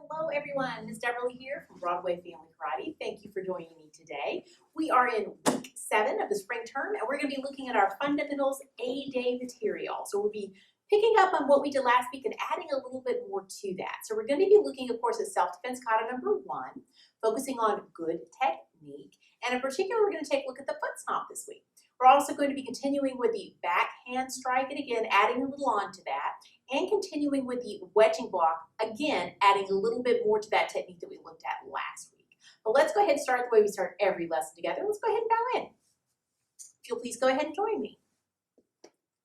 Hello everyone, Ms. Doubrley here from Broadway Family Karate. Thank you for joining me today. We are in week 7 of the spring term and we're going to be looking at our fundamentals A-Day material. So we'll be picking up on what we did last week and adding a little bit more to that. So we're going to be looking, of course, at self-defense kata number 1, focusing on good technique, and in particular we're going to take a look at the foot stomp this week. We're also going to be continuing with the backhand strike and again adding a little on to that, and continuing with the wedging block, again adding a little bit more to that technique that we looked at last week. But let's go ahead and start the way we start every lesson together. Let's go ahead and bow in. If you'll please go ahead and join me.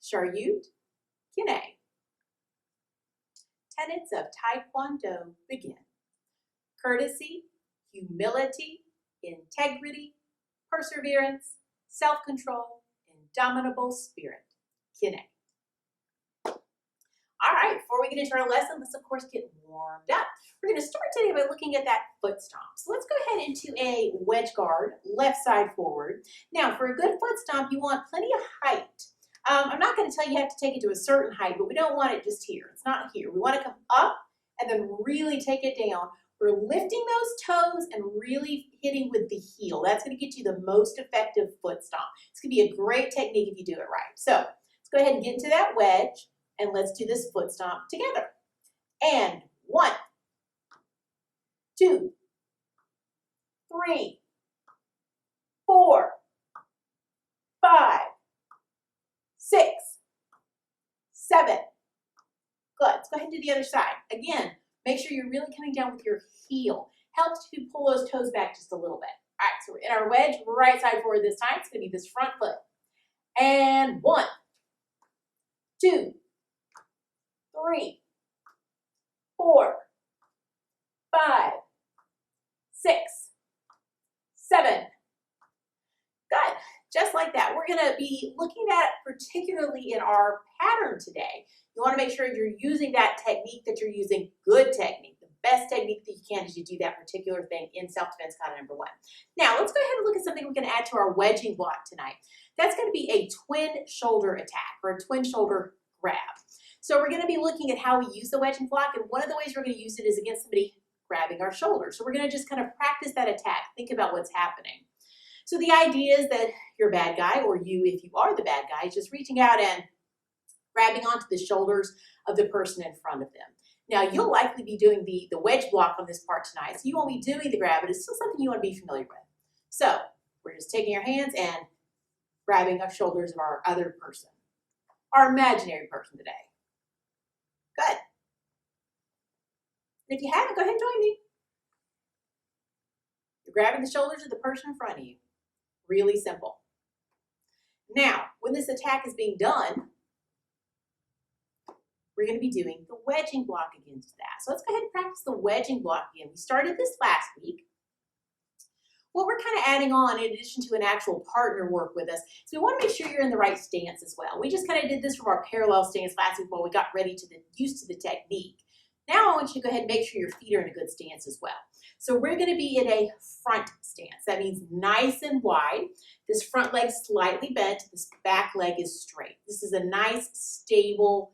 Sharyut Kine. Tenets of Taekwondo begin. Courtesy, humility, integrity, perseverance, self-control, indomitable spirit. Kine. All right, before we get into our lesson, let's of course get warmed up. We're going to start today by looking at that foot stomp. So let's go ahead into a wedge guard, left side forward. Now, for a good foot stomp, you want plenty of height. I'm not going to tell you have to take it to a certain height, but we don't want it just here. It's not here. We want to come up and then really take it down. We're lifting those toes and really hitting with the heel. That's going to get you the most effective foot stomp. It's going to be a great technique if you do it right. So let's go ahead and get into that wedge and let's do this foot stomp together. And 1, 2, 3, 4, 5, 6, 7. Good. Let's go ahead and do the other side. Again, make sure you're really coming down with your heel. Helps to pull those toes back just a little bit. All right, so we're in our wedge, right side forward this time. It's going to be this front foot. And 1, 2, 3, 4, 5, 6, 7. Good. Just like that. We're going to be looking at particularly in our pattern today. You want to make sure you're using that technique, that you're using good technique. The best technique that you can is you do that particular thing in self-defense kata number 1. Now, let's go ahead and look at something we can add to our wedging block tonight. That's going to be a twin shoulder attack or a twin shoulder grab. So we're going to be looking at how we use the wedging block, and one of the ways we're going to use it is against somebody grabbing our shoulder. So we're going to just kind of practice that attack. Think about what's happening. So the idea is that you're a bad guy, or you, if you are the bad guy, is just reaching out and grabbing onto the shoulders of the person in front of them. Now, you'll likely be doing the wedge block on this part tonight, so you won't be doing the grab, but it's still something you want to be familiar with. So we're just taking our hands and grabbing our shoulders of our other person, our imaginary person today. Good. And if you haven't, go ahead and join me. You're grabbing the shoulders of the person in front of you. Really simple. Now, when this attack is being done, we're going to be doing the wedging block against that. So let's go ahead and practice the wedging block again. We started this last week. What we're kind of adding on, in addition to an actual partner work with us, so we want to make sure you're in the right stance as well. We just kind of did this from our parallel stance last week while we got ready to used to the technique. Now I want you to go ahead and make sure your feet are in a good stance as well. So we're going to be in a front stance. That means nice and wide. This front leg slightly bent. This back leg is straight. This is a nice, stable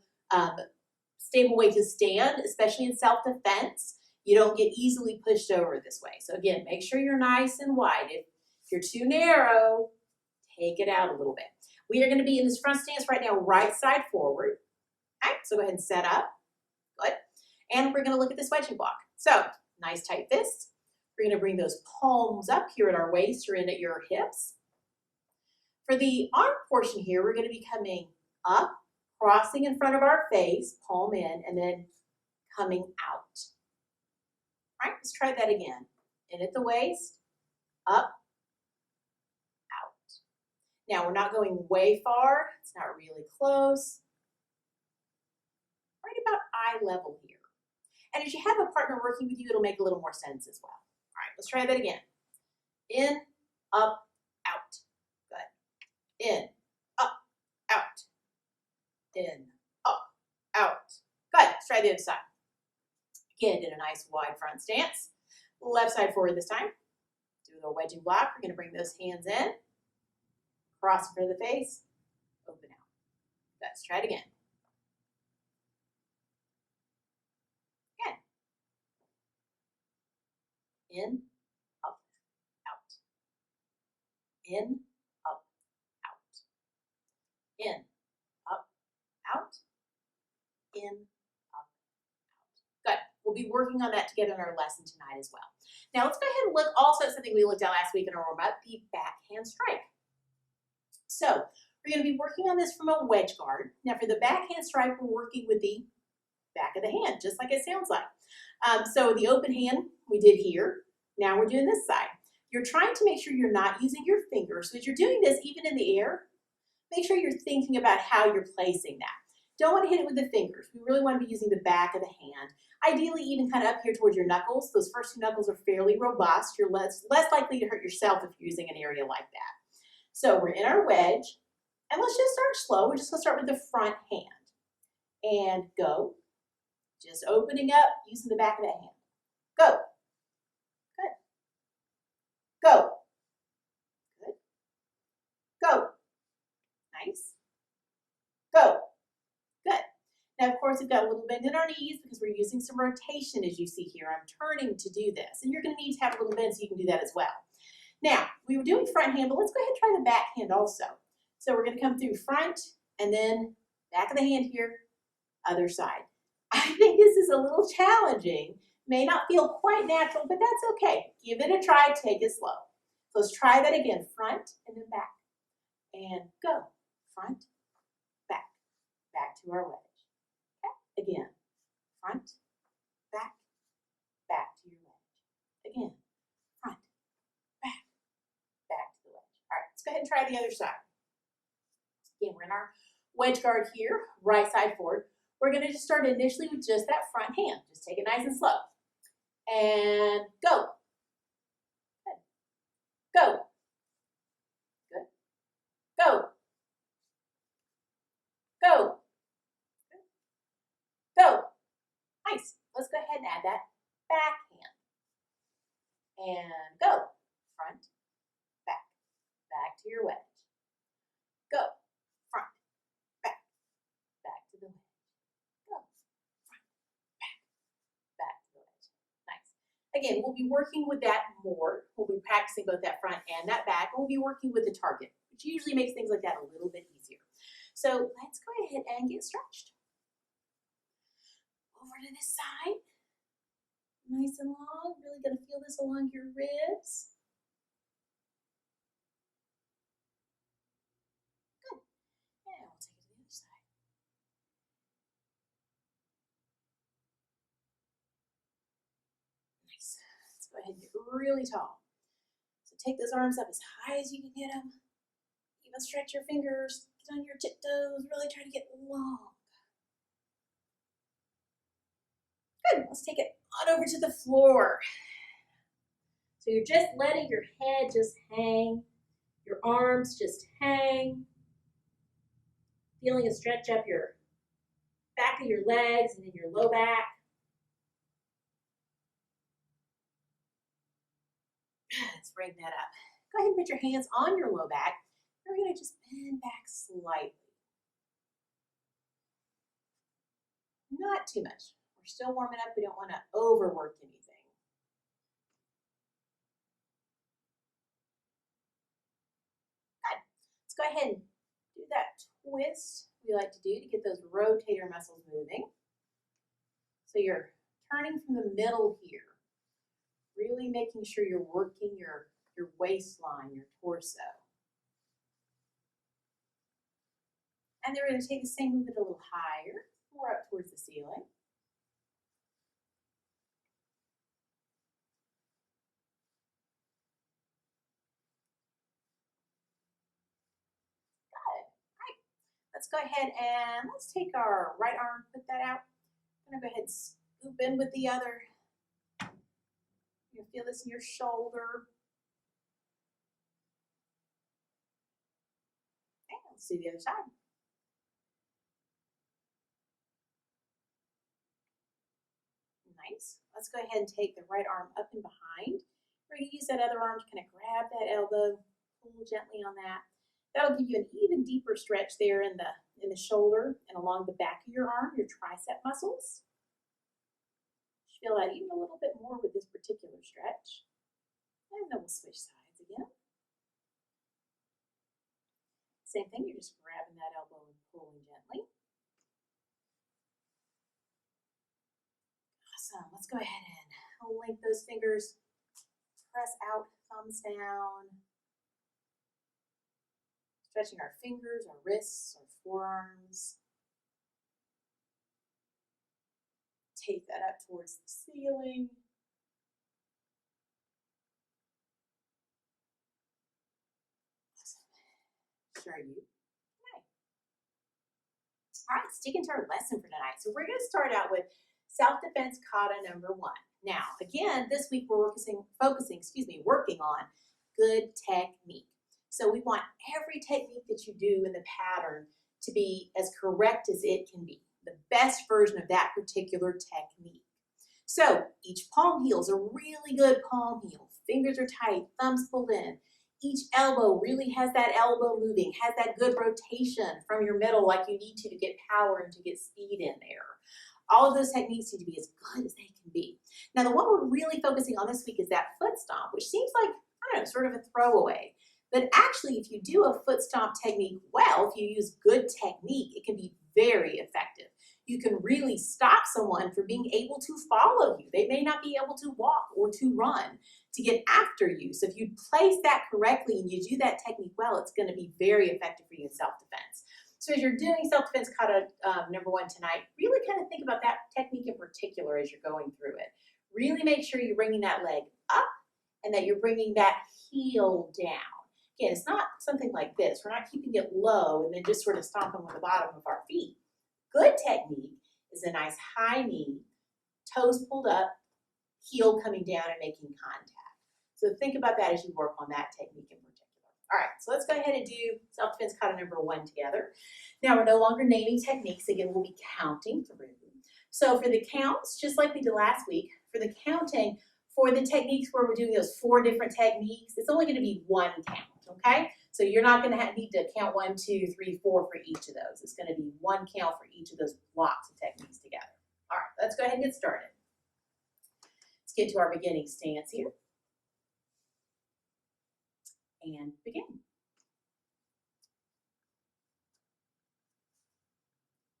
way to stand, especially in self-defense. You don't get easily pushed over this way. So again, make sure you're nice and wide. If you're too narrow, take it out a little bit. We are going to be in this front stance right now, right side forward. All right, so go ahead and set up. Good. And we're going to look at this wedging block. So nice tight fists. We're going to bring those palms up here at our waist or in at your hips. For the arm portion here, we're going to be coming up, crossing in front of our face, palm in, and then coming out. All right, let's try that again. In at the waist, up, out. Now, we're not going way far. It's not really close. Right about eye level here. And as you have a partner working with you, it'll make a little more sense as well. All right, let's try that again. In, up, out. Good. In, up, out. In, up, out. Good. Let's try the other side. Again, in a nice wide front stance. Left side forward this time. Do the wedging block. We're going to bring those hands in. Cross in front of the face. Open out. Let's try it again. In, up, out. In, up, out. In, up, out. In, up, out. Good. We'll be working on that together in our lesson tonight as well. Now let's go ahead and look also at something we looked at last week in our warm-up, the backhand strike. So we're going to be working on this from a wedge guard. Now for the backhand strike, we're working with the back of the hand, just like it sounds like. So the open hand we did here. Now we're doing this side. You're trying to make sure you're not using your fingers. So as you're doing this, even in the air, make sure you're thinking about how you're placing that. Don't want to hit it with the fingers. We really want to be using the back of the hand. Ideally, even kind of up here towards your knuckles. Those first two knuckles are fairly robust. You're less likely to hurt yourself if you're using an area like that. So we're in our wedge, and let's just start slow. We're just going to start with the front hand. And go. Just opening up, using the back of that hand. Go. Good. Go. Good. Go. Nice. Go. Good. Now, of course, we've got a little bend in our knees because we're using some rotation, as you see here. I'm turning to do this, and you're going to need to have a little bend so you can do that as well. Now, we were doing front hand, but let's go ahead and try the back hand also. So we're going to come through front, and then back of the hand here, other side. I think this is a little challenging. May not feel quite natural, but that's okay. Give it a try, take it slow. So let's try that again, front and then back. And go, front, back to our wedge. Okay, again, front, back to your wedge. Again, front, back to the wedge. All right, let's go ahead and try the other side. Again, we're in our wedge guard here, right side forward. We're going to just start initially with just that front hand. Just take it nice and slow. And go. Good. Go. Good. Go. Go. Good. Go. Nice. Let's go ahead and add that back hand. And go. Front, back to your wedge. Go. Front, back to the wedge. Again, we'll be working with that more. We'll be practicing both that front and that back. We'll be working with the target, which usually makes things like that a little bit easier. So let's go ahead and get stretched. Over to this side. Nice and long. Really going to feel this along your ribs. Good. And we'll take it to the other side. Nice. Let's go ahead and get really tall. So take those arms up as high as you can get them. Even stretch your fingers. Get on your tiptoes. Really try to get long. Good. Let's take it on over to the floor. So you're just letting your head just hang. Your arms just hang. Feeling a stretch up your back of your legs and in your low back. Let's bring that up. Go ahead and put your hands on your low back. We're going to just bend back slightly. Not too much. We're still warming up. We don't want to overwork anything. Good. Let's go ahead and do that twist we like to do to get those rotator muscles moving. So you're turning from the middle here. Really making sure you're working your waistline, your torso. And then we're going to take the same movement a little higher, more up towards the ceiling. Good. All right. Let's go ahead and let's take our right arm, put that out. I'm going to go ahead and scoop in with the other. You'll feel this in your shoulder. Okay, let's do the other side. Nice. Let's go ahead and take the right arm up and behind. We're going to use that other arm to kind of grab that elbow, pull gently on that. That'll give you an even deeper stretch there in the shoulder and along the back of your arm, your tricep muscles. feel that even a little bit more with this particular stretch. And then we'll switch sides again. Same thing, you're just grabbing that elbow and pulling gently. Awesome, let's go ahead and link those fingers. Press out, thumbs down. Stretching our fingers, our wrists, our forearms. Take that up towards the ceiling. Awesome. Sure you. Okay. All right, sticking to our lesson for tonight. So we're going to start out with self-defense kata number 1. Now, again, this week we're working on good technique. So we want every technique that you do in the pattern to be as correct as it can be, the best version of that particular technique. So each palm heel is a really good palm heel. Fingers are tight, thumbs pulled in. Each elbow really has that elbow moving, has that good rotation from your middle like you need to get power and to get speed in there. All of those techniques need to be as good as they can be. Now, the one we're really focusing on this week is that foot stomp, which seems like, I don't know, sort of a throwaway. But actually, if you do a foot stomp technique well, if you use good technique, it can be very effective. You can really stop someone from being able to follow you. They may not be able to walk or to run to get after you. So if you place that correctly and you do that technique well, it's going to be very effective for you in self-defense. So as you're doing self-defense kata number 1 tonight, really kind of think about that technique in particular as you're going through it. Really make sure you're bringing that leg up and that you're bringing that heel down. Again, it's not something like this. We're not keeping it low and then just sort of stomping with the bottom of our feet. Good technique is a nice high knee, toes pulled up, heel coming down and making contact. So think about that as you work on that technique in particular. All right, so let's go ahead and do self-defense kata number 1 together. Now we're no longer naming techniques. Again, we'll be counting through. So for the counts, just like we did last week, for the counting, for the techniques where we're doing those 4 different techniques, it's only going to be 1 count, okay? So you're not going to need to count 1, 2, 3, 4 for each of those. It's going to be 1 count for each of those blocks of techniques together. All right, let's go ahead and get started. Let's get to our beginning stance here. And begin.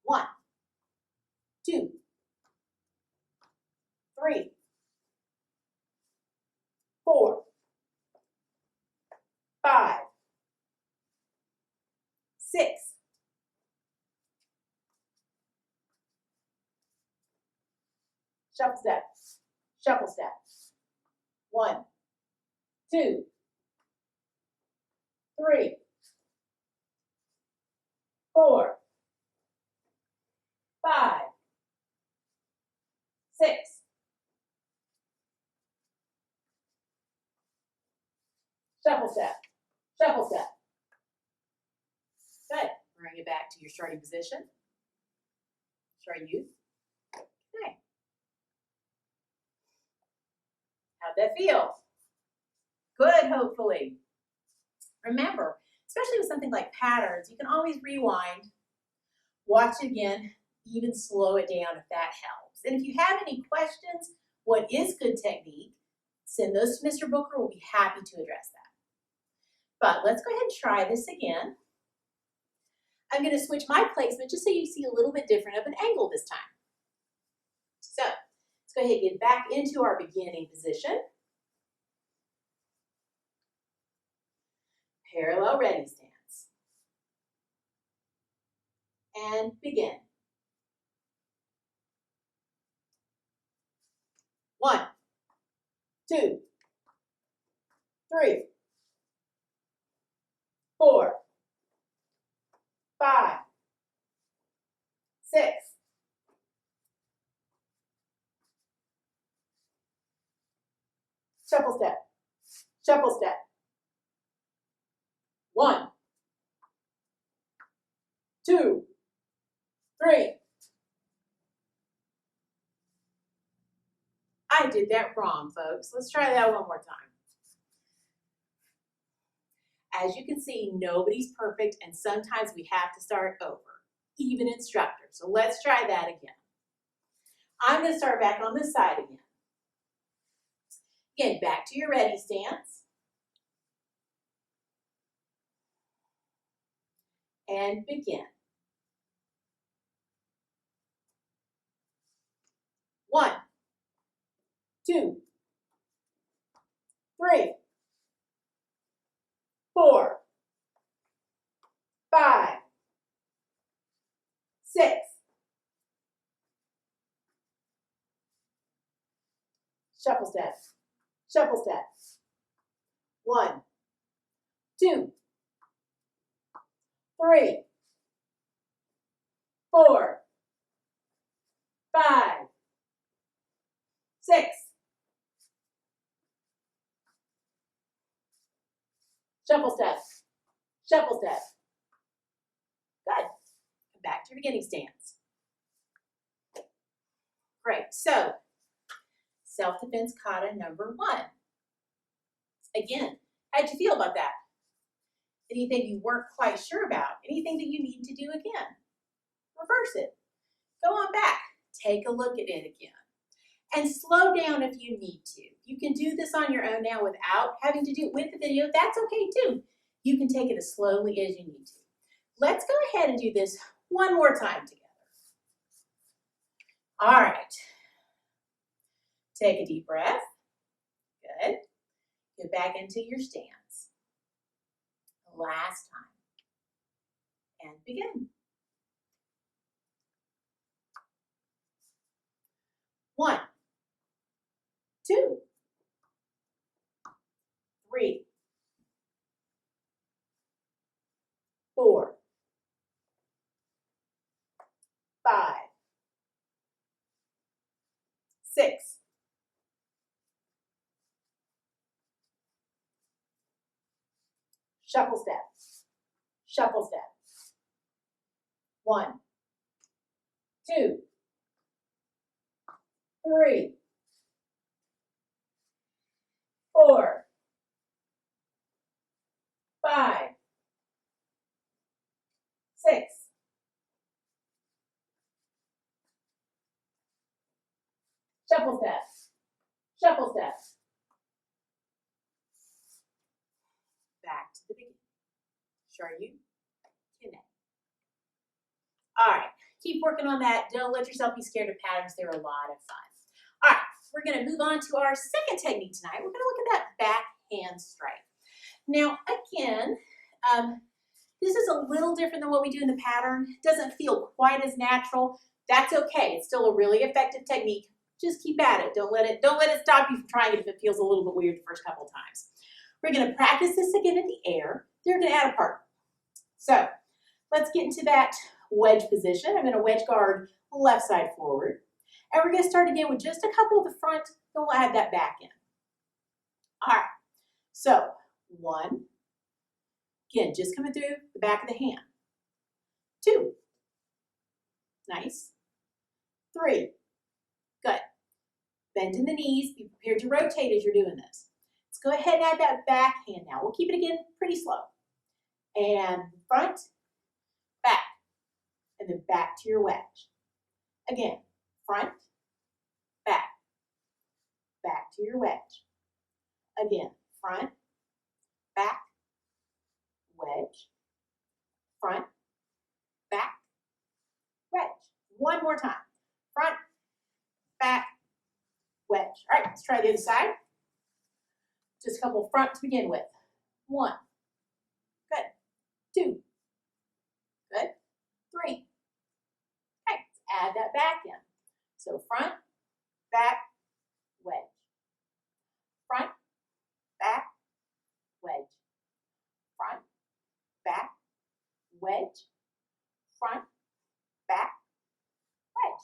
1, 2, 3, 4, 5, 6, 7, shuffle step. 1, 2, 3, 4, 5, 6, 7, shuffle step. Good. Bring it back to your starting position. Try youth. Okay. How'd that feel? Good, hopefully. Remember, especially with something like patterns, you can always rewind, watch it again, even slow it down if that helps. And if you have any questions, what is good technique, send those to Mr. Booker. We'll be happy to address that. But let's go ahead and try this again. I'm going to switch my placement just so you see a little bit different of an angle this time. So let's go ahead and get back into our beginning position. Parallel ready stance. And begin. 1, 2, 3, 4, 5, 6, 7, shuffle step. 1, 2, 3. I did that wrong, folks. Let's try that one more time. As you can see, nobody's perfect, and sometimes we have to start over, even instructors. So let's try that again. I'm going to start back on this side again. Again, back to your ready stance. And begin. 1, 2, 3, 4, 5, 6. Shuffle step. Shuffle step. 1, 2, 3, 4, 5, 6. Shuffle step. Shuffle step. Good. Back to your beginning stance. Great. So, self-defense kata number 1. Again, how'd you feel about that? Anything you weren't quite sure about? Anything that you need to do again? Reverse it. Go on back. Take a look at it again. And slow down if you need to. You can do this on your own now without having to do it with the video. That's okay too. You can take it as slowly as you need to. Let's go ahead and do this one more time together. All right. Take a deep breath. Good. Get back into your stance. Last time. And begin. 1, 2, 3, 4, 5, 6, 'Shuffle step. Shuffle step. 1, 2, 3, 4, 5, 6. Shuffle step. Shuffle step. Back to the beginning. Shoryu, Kine. All right, keep working on that. Don't let yourself be scared of patterns. They're a lot of fun. All right, we're going to move on to our second technique tonight. We're going to look at that backhand strike. Now, again, this is a little different than what we do in the pattern. It doesn't feel quite as natural. That's okay. It's still a really effective technique. Just keep at it. Don't let it stop you from trying it if it feels a little bit weird the first couple of times. We're going to practice this again in the air. They're going to add a partner. So let's get into that wedge position. I'm going to wedge guard left side forward. And we're going to start again with just a couple of the front, then we'll add that back in. All right. So 1, again, just coming through the back of the hand. 2, nice. 3, good. Bend in the knees, be prepared to rotate as you're doing this. Let's go ahead and add that back hand now. We'll keep it again pretty slow. And front, back, and then back to your wedge. Again, front, back, back to your wedge. Again, front, back, wedge, front, back, wedge. One more time. Front, back, wedge. All right, let's try the other side. Just a couple front to begin with. 1, good. 2, good. 3. Okay, let's add that back in. So front, back, wedge. Front, back, wedge. Front, back, wedge. Front, back, wedge.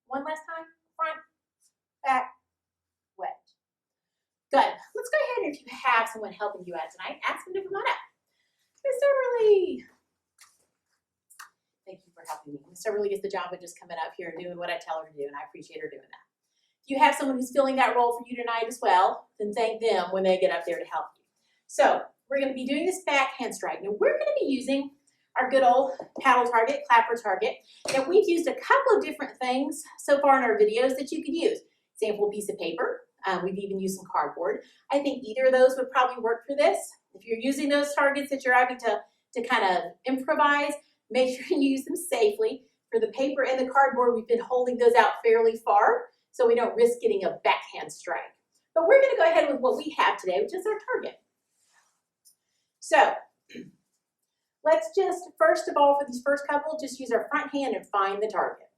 One last time. Front, back, wedge. Good. Let's go ahead and if you have someone helping you out tonight, ask them to come on up. Miss Doubrley. Thank you for helping me. Miss Doubrley gets the job of just coming up here and doing what I tell her to do, and I appreciate her doing that. If you have someone who's filling that role for you tonight as well, then thank them when they get up there to help you. So we're going to be doing this backhand strike. Now we're going to be using our good old paddle target, clapper target. Now we've used a couple of different things so far in our videos that you could use. Sample piece of paper. We've even used some cardboard. I think either of those would probably work for this. If you're using those targets that you're having to kind of improvise, make sure you use them safely. For the paper and the cardboard, we've been holding those out fairly far so we don't risk getting a backhand strike. But we're going to go ahead with what we have today, which is our target. So let's just, first of all, for these first couple, just use our front hand and find the target.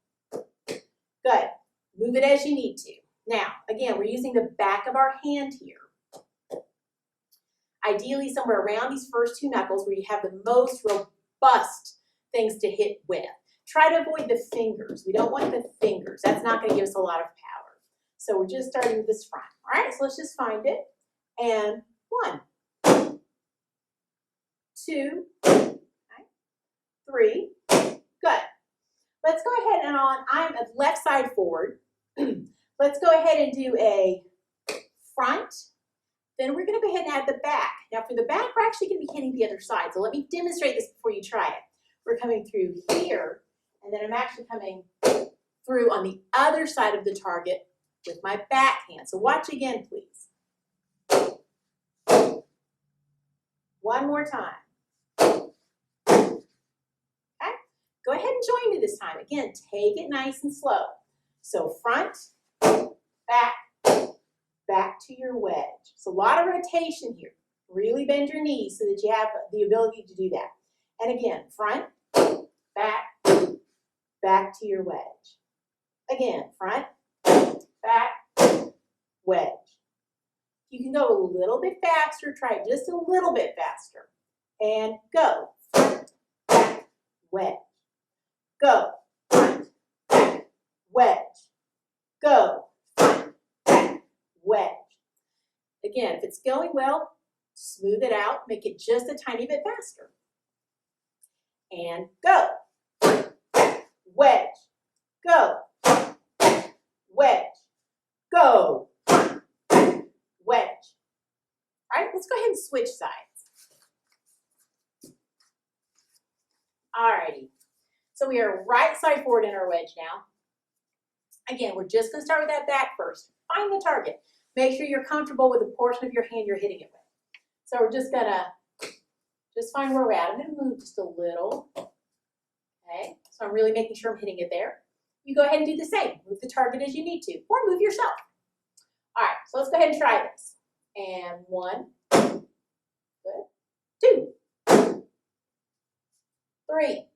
Good. Move it as you need to. Now, again, we're using the back of our hand here. Ideally, somewhere around these first two knuckles where you have the most robust things to hit with. Try to avoid the fingers. We don't want the fingers. That's not going to give us a lot of power. So we're just starting with this front. All right, so let's just find it. And 1, 2, okay, 3. Good. Let's go ahead and I'm a left side forward. Let's go ahead and do a front. Then we're going to go ahead and add the back. Now for the back, we're actually going to be hitting the other side. So let me demonstrate this before you try it. We're coming through here, and then I'm actually coming through on the other side of the target with my back hand. So watch again, please. One more time. Okay? Go ahead and join me this time. Again, take it nice and slow. So front, back, back to your wedge. So a lot of rotation here. Really bend your knees so that you have the ability to do that. And again, front, back, back to your wedge. Again, front, back, wedge. You can go a little bit faster. Try it just a little bit faster. And go. Front, back, wedge. Go. Front, back, wedge. Go. Front, back, wedge. Again, if it's going well, smooth it out. Make it just a tiny bit faster. And go. Wedge. Go. Wedge. Go. Wedge. All right, let's go ahead and switch sides. All righty. So we are right side forward in our wedge now. Again, we're just going to start with that back first. Find the target. Make sure you're comfortable with the portion of your hand you're hitting it with. So we're just going to find where we're at. I'm going to move just a little. Okay, so I'm really making sure I'm hitting it there. You go ahead and do the same. Move the target as you need to, or move yourself. All right, so let's go ahead and try this. And 1, good, 2, 3,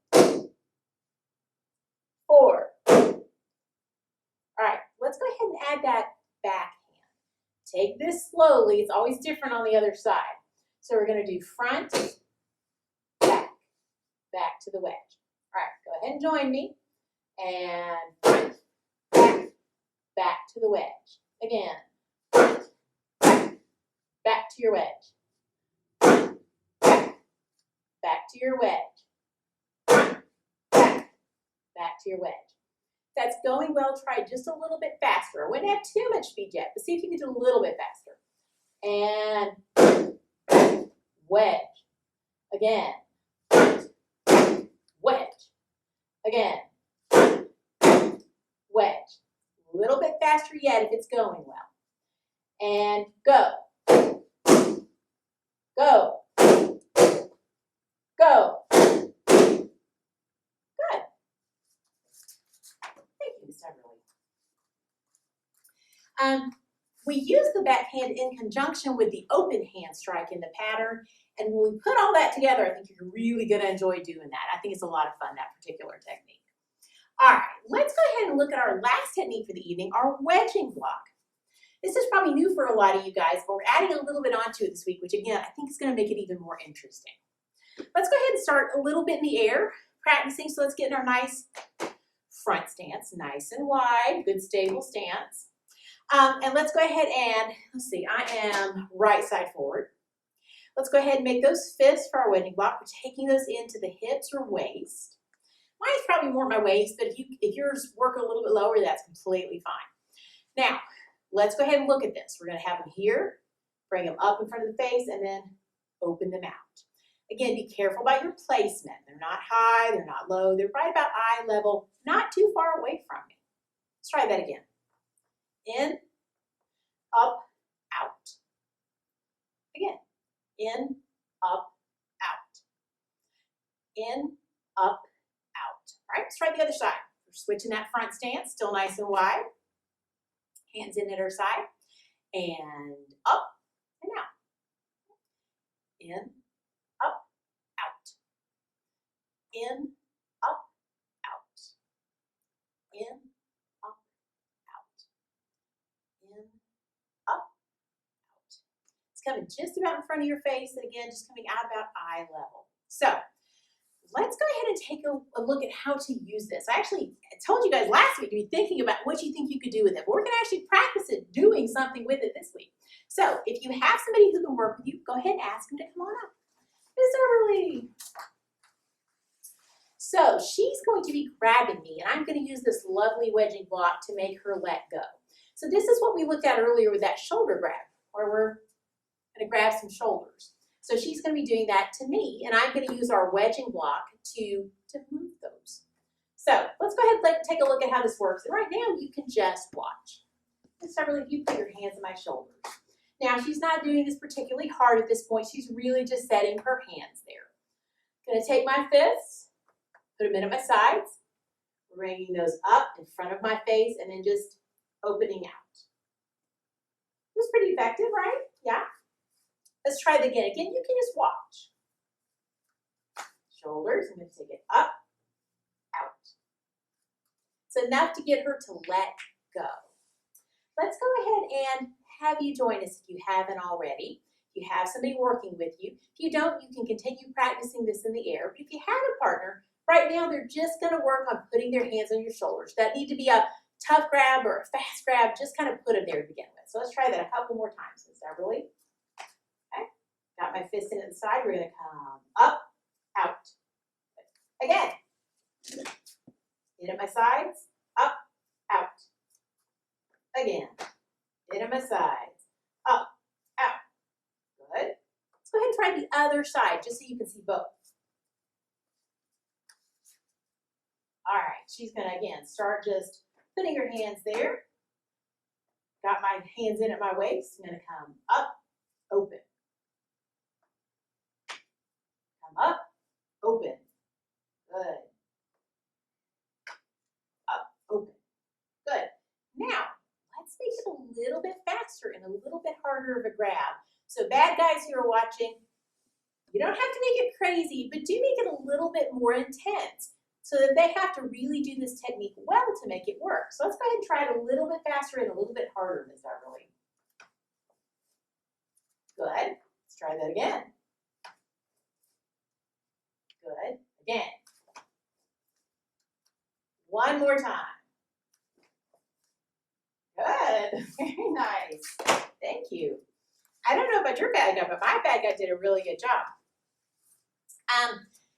4. All right, let's go ahead and add that back hand. Take this slowly. It's always different on the other side. So we're going to do front, back, back to the wedge. All right, go ahead and join me. And front, back, back to the wedge. Again, front, back, back to your wedge. Front, back, back to your wedge. Front, back, back to your wedge. If that's going well, try just a little bit faster. I wouldn't have too much speed yet, but see if you can do a little bit faster. And wedge. Again. Wedge. Again. Wedge. A little bit faster yet if it's going well. And go. Go. Go. Good. Thank you, Ms. Doubrley. We use the backhand in conjunction with the open hand strike in the pattern. And when we put all that together, I think you're really going to enjoy doing that. I think it's a lot of fun, that particular technique. All right, let's go ahead and look at our last technique for the evening, our wedging block. This is probably new for a lot of you guys, but we're adding a little bit onto it this week, which again, I think is going to make it even more interesting. Let's go ahead and start a little bit in the air, practicing. So let's get in our nice front stance, nice and wide, good stable stance. And let's go ahead and, let's see, I am right side forward. Let's go ahead and make those fists for our wedging block. We're taking those into the hips or waist. Mine's probably more my waist, but if yours work a little bit lower, that's completely fine. Now, let's go ahead and look at this. We're going to have them here, bring them up in front of the face, and then open them out. Again, be careful about your placement. They're not high, they're not low, they're right about eye level, not too far away from me. Let's try that again. In, up, out. Again, in, up, out. In, up, out. All right, let's try the other side. We're switching that front stance, still nice and wide. Hands in at our side. And up and out. In, up, out. In, up, out. In, up, out. In, up, out. It's coming just about in front of your face, and again, just coming out about eye level. So let's go ahead and take a look at how to use this. I actually told you guys last week to be thinking about what you think you could do with it, but we're going to actually practice it doing something with it this week. So if you have somebody who can work with you, go ahead and ask them to come on up. Miss Doubrley. So she's going to be grabbing me, and I'm going to use this lovely wedging block to make her let go. So this is what we looked at earlier with that shoulder grab, where we're going to grab some shoulders. So she's going to be doing that to me, and I'm going to use our wedging block to move those. So let's go ahead and take a look at how this works. And right now you can just watch. Miss Doubrley, if you put your hands on my shoulders. Now she's not doing this particularly hard at this point. She's really just setting her hands there. Going to take my fists, put them in at my sides, bringing those up in front of my face, and then just opening out. It was pretty effective, right? Yeah. Let's try it again. Again, you can just watch. Shoulders, I'm going to take it up, out. It's enough to get her to let go. Let's go ahead and have you join us if you haven't already. If you have somebody working with you. If you don't, you can continue practicing this in the air. But if you have a partner, right now they're just going to work on putting their hands on your shoulders. That need to be a tough grab or a fast grab. Just kind of put them there to begin with. So let's try that a couple more times. Miss Doubrley. Okay. Got my fist in at the side. We're going to come up, out. Again. In at my sides, up, out. Again. In at my sides, up, out. Good. Let's go ahead and try the other side just so you can see both. All right, she's going to, again, start just putting her hands there. Got my hands in at my waist. I'm going to come up, open. Come up, open. Good. Up, open. Good. Now, let's make it a little bit faster and a little bit harder of a grab. So bad guys who are watching, you don't have to make it crazy, but do make it a little bit more intense so that they have to really do this technique well to make it work. So let's go ahead and try it a little bit faster and a little bit harder, Miss Doubrley. Good. Let's try that again. Good. Again. One more time. Good. Very nice. Thank you. I don't know about your bad guy, but my bad guy did a really good job.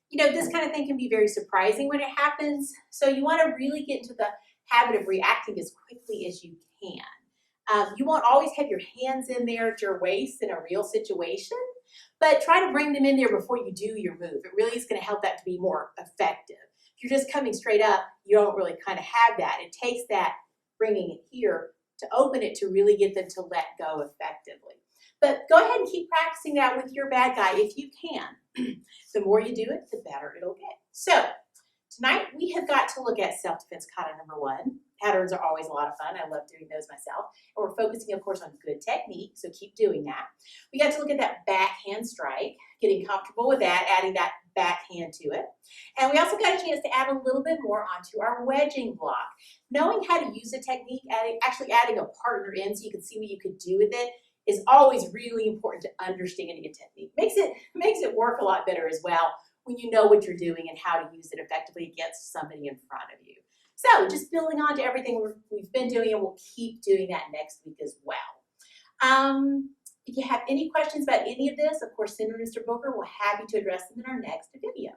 You know, this kind of thing can be very surprising when it happens. So you want to really get into the habit of reacting as quickly as you can. You won't always have your hands in there at your waist in a real situation, but try to bring them in there before you do your move. It really is going to help that to be more effective. If you're just coming straight up, you don't really kind of have that. It takes that bringing it here to open it to really get them to let go effectively. But go ahead and keep practicing that with your bad guy if you can. The more you do it, the better it'll get. So tonight we have got to look at self-defense kata number 1. Patterns are always a lot of fun. I love doing those myself. And we're focusing, of course, on good technique, so keep doing that. We got to look at that backhand strike, getting comfortable with that, adding that backhand to it. And we also got a chance to add a little bit more onto our wedging block. Knowing how to use a technique, actually adding a partner in so you can see what you could do with it, is always really important to understanding a technique. Makes it work a lot better as well when you know what you're doing and how to use it effectively against somebody in front of you. So just building on to everything we've been doing, and we'll keep doing that next week as well. If you have any questions about any of this, of course, send to Mr. Booker. We're happy to address them in our next video.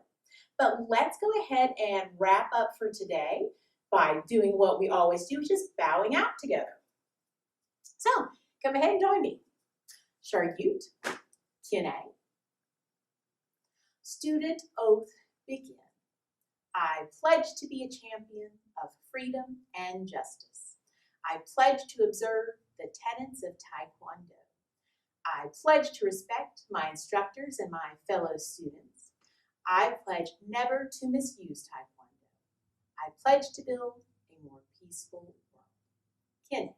But let's go ahead and wrap up for today by doing what we always do, which is bowing out together. So come ahead and join me. Sharyut, Kine, Student oath begin. I pledge to be a champion of freedom and justice. I pledge to observe the tenets of Taekwondo. I pledge to respect my instructors and my fellow students. I pledge never to misuse Taekwondo. I pledge to build a more peaceful world. Kin.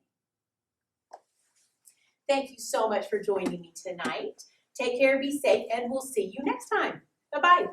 Thank you so much for joining me tonight. Take care, be safe, and we'll see you next time. Bye-bye.